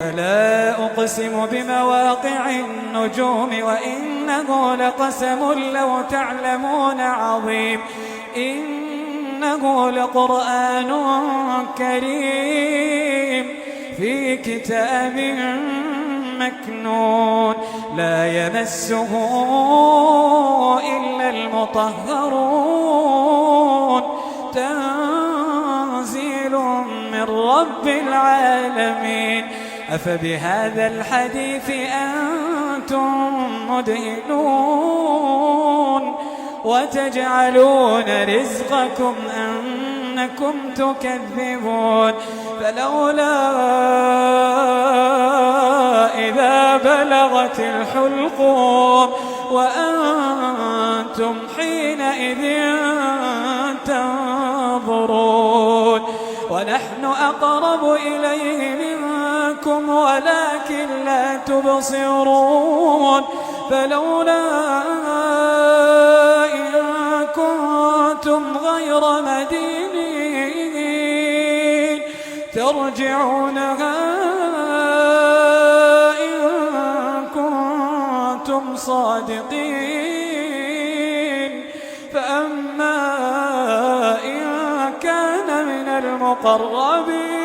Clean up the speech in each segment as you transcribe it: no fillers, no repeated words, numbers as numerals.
فلا أقسم بمواقع النجوم وإنه لقسم لو تعلمون عظيم إنه لقرآن كريم في كتاب مكنون لا يمسه إلا المطهرون تنزيل من رب العالمين أفبهذا الحديث أنتم مدهنون وتجعلون رزقكم أنكم تكذبون فلولا إذا بلغت الحلقوم وأنتم حينئذ تنظرون ونحن أقرب إليه منكم ولكن لا تبصرون فلولا إن كنتم غير مدينين ترجعونها إن كنتم صادقين فأما إن كان من المقربين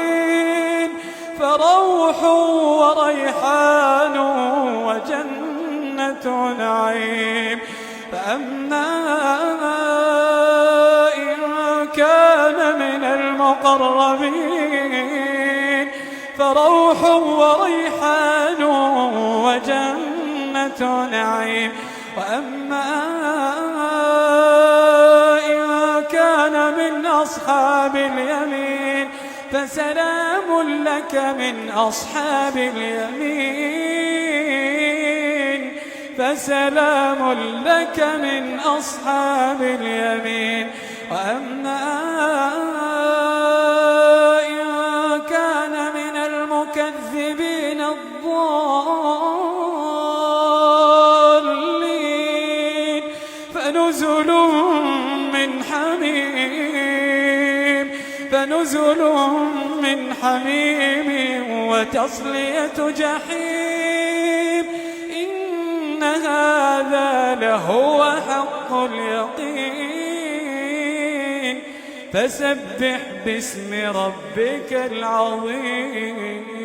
فروح وريحان وجنة نعيم فأما إن كان من المقربين فروح وريحان وجنة نعيم وأما إن كان من أصحاب اليمين فسلام لك من أصحاب اليمين فسلام لك من أصحاب اليمين وأما إن كان من المكذبين الضالين فنزل من حميم وتصلية جحيم إن هذا لهو حق اليقين فسبح باسم ربك العظيم.